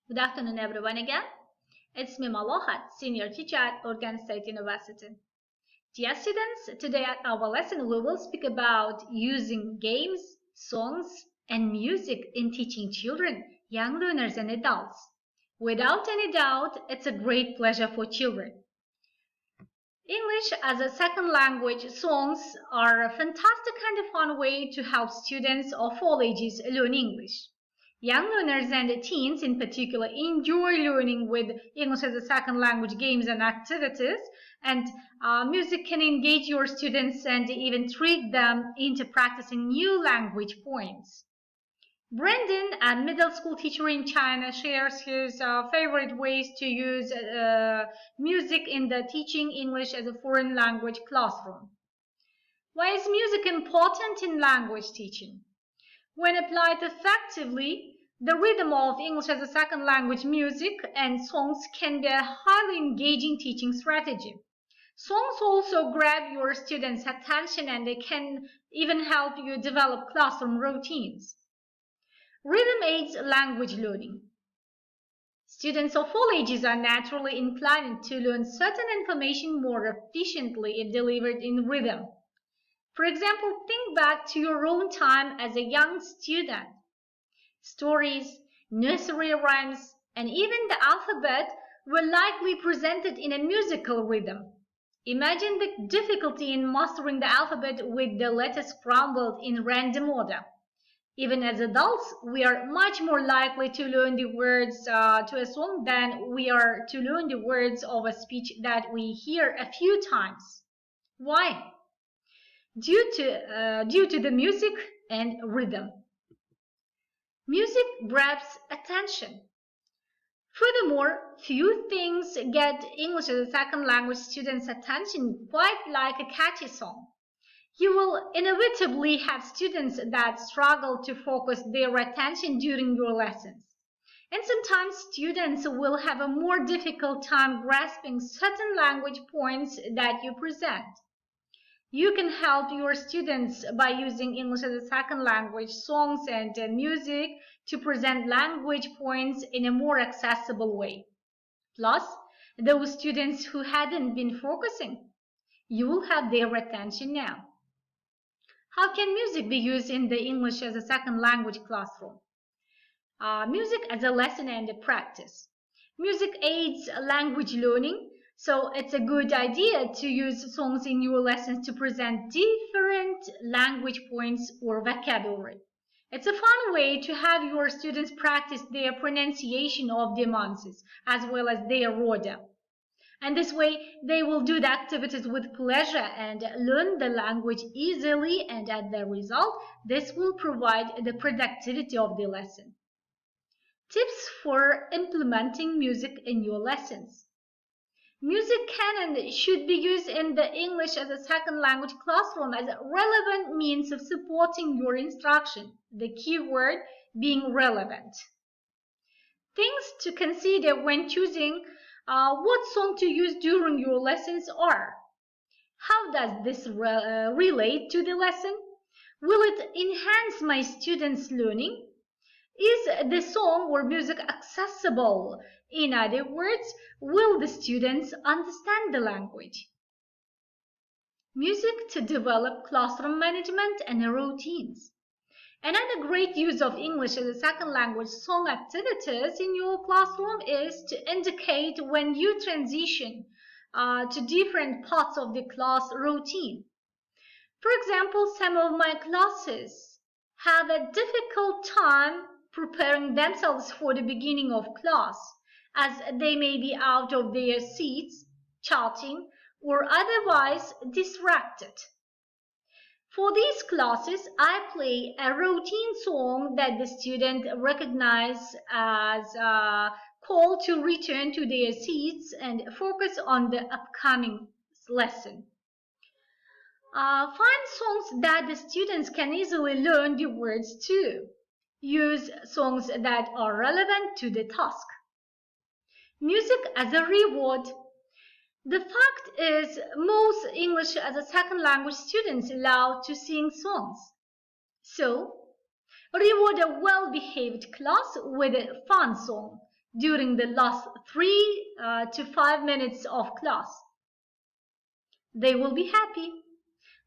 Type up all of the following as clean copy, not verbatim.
Good afternoon, everyone, again. It's me, Maloxat, senior teacher at Oregon State University. Dear students, today at our lesson we will speak about using games, songs, and music in teaching children, young learners, and adults. Without any doubt, it's a great pleasure for children. English as a second language songs are a fantastic and a fun way to help students of all ages learn English. Young learners and teens in particular enjoy learning with English as a second language games and activities, and music can engage your students and even trick them into practicing new language points. Brandon, a middle school teacher in China, shares his favorite ways to use music in the teaching English as a foreign language classroom. Why is music important in language teaching? When applied effectively, the rhythm of English as a second language music and songs can be a highly engaging teaching strategy. Songs also grab your students' attention and they can even help you develop classroom routines. Rhythm aids language learning. Students of all ages are naturally inclined to learn certain information more efficiently if delivered in rhythm. For example, think back to your own time as a young student. Stories, nursery rhymes, and even the alphabet were likely presented in a musical rhythm. Imagine the difficulty in mastering the alphabet with the letters scrambled in random order. Even as adults, we are much more likely to learn the words to a song than we are to learn the words of a speech that we hear a few times. Why? Due to the music and rhythm. Music grabs attention. Furthermore, few things get English as a second language students' attention quite like a catchy song. You will inevitably have students that struggle to focus their attention during your lessons. And sometimes students will have a more difficult time grasping certain language points that you present. You can help your students by using English as a second language songs and music to present language points in a more accessible way. Plus, those students who hadn't been focusing, you will have their attention now. How can music be used in the English as a second language classroom? Music as a lesson and a practice. Music aids language learning, so it's a good idea to use songs in your lessons to present different language points or vocabulary. It's a fun way to have your students practice their pronunciation of demands as well as their order. And this way, they will do the activities with pleasure and learn the language easily, and as the result, this will provide the productivity of the lesson. Tips for implementing music in your lessons. Music can and should be used in the English as a second language classroom as a relevant means of supporting your instruction, the key word being relevant. Things to consider when choosing what song to use during your lessons are: how does this relate to the lesson? Will it enhance my students' learning? Is the song or music accessible? In other words, will the students understand the language? Music to develop classroom management and routines. Another great use of English as a second language song activities in your classroom is to indicate when you transition to different parts of the class routine. For example, some of my classes have a difficult time preparing themselves for the beginning of class, as they may be out of their seats, chatting, or otherwise distracted. For these classes, I play a routine song that the student recognizes as a call to return to their seats and focus on the upcoming lesson. Find songs that the students can easily learn the words to. Use songs that are relevant to the task. Music as a reward. The fact is, most English as a second language students love to sing songs. So, reward a well-behaved class with a fun song. during the last 3 to 5 minutes of class. They will be happy.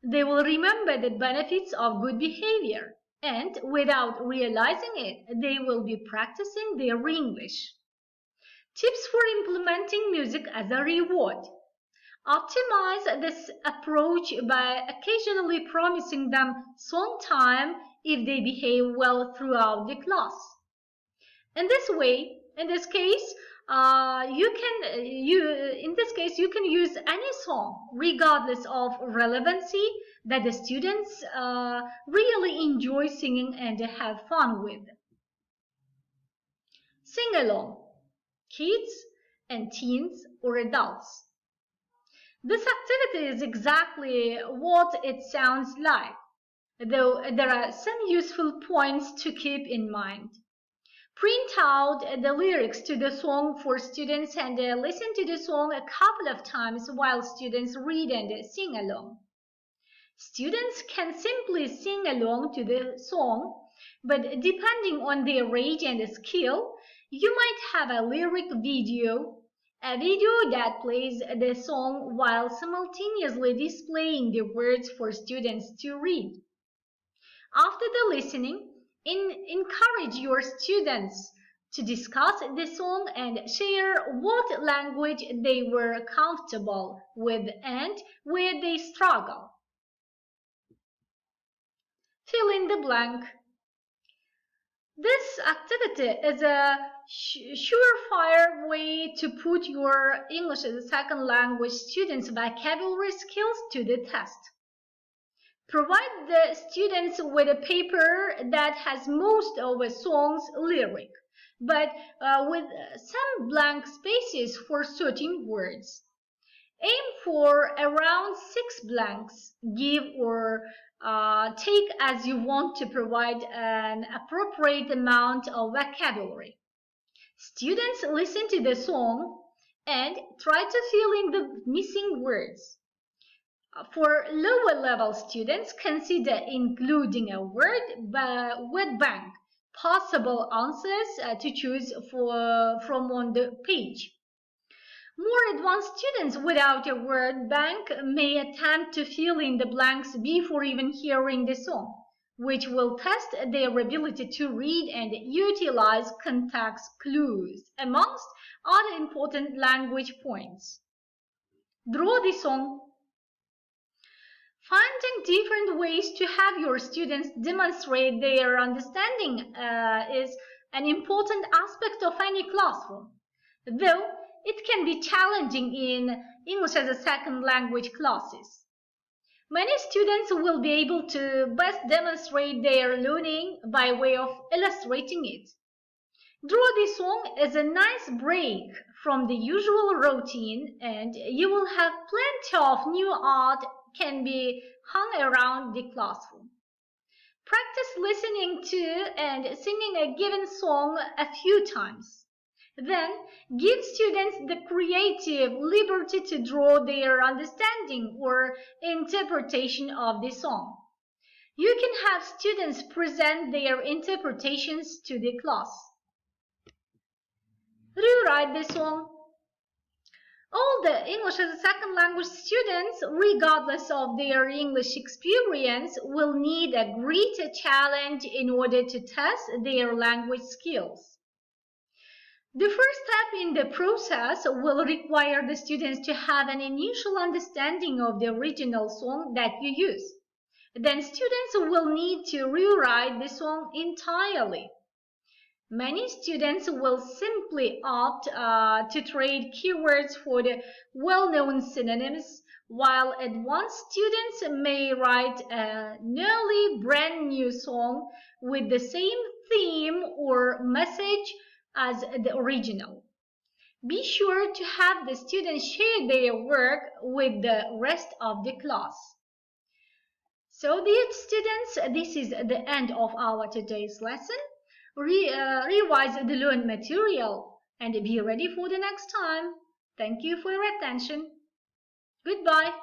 They will remember the benefits of good behavior, and without realizing it, they will be practicing their English. Tips for implementing music as a reward. Optimize this approach by occasionally promising them song time if they behave well throughout the class. In this case, you can use any song regardless of relevancy that the students really enjoy singing and have fun with. Sing along, kids and teens or adults. This activity is exactly what it sounds like, though there are some useful points to keep in mind. Print out the lyrics to the song for students and listen to the song a couple of times while students read and sing along. Students can simply sing along to the song, but depending on their age and skill, you might have a lyric video, a video that plays the song while simultaneously displaying the words for students to read. After the listening, encourage your students to discuss the song and share what language they were comfortable with and where they struggle. Fill in the blank. This activity is a surefire way to put your English as a second language students' vocabulary skills to the test. Provide the students with a paper that has most of a song's lyric, but with some blank spaces for certain words. Aim for around 6 blanks. Give or take as you want to provide an appropriate amount of vocabulary. Students listen to the song and try to fill in the missing words. For lower level students, consider including a word bank, possible answers to choose from on the page. More advanced students without a word bank may attempt to fill in the blanks before even hearing the song, which will test their ability to read and utilize context clues, amongst other important language points. Draw the song. Finding different ways to have your students demonstrate their understanding is an important aspect of any classroom, though it can be challenging in English as a second language classes. Many students will be able to best demonstrate their learning by way of illustrating it. Draw the song as a nice break from the usual routine, and you will have plenty of new art can be hung around the classroom. Practice listening to and singing a given song a few times. Then give students the creative liberty to draw their understanding or interpretation of the song. You can have students present their interpretations to the class. Rewrite the song. All the English as a second language students, regardless of their English experience, will need a greater challenge in order to test their language skills. The first step in the process will require the students to have an initial understanding of the original song that you use. Then students will need to rewrite the song entirely. Many students will simply opt to trade keywords for the well-known synonyms, while advanced students may write a nearly brand new song with the same theme or message as the original. Be sure to have the students share their work with the rest of the class. So dear students, this is the end of our today's lesson. Revise the learned material and be ready for the next time. Thank you for your attention. Goodbye.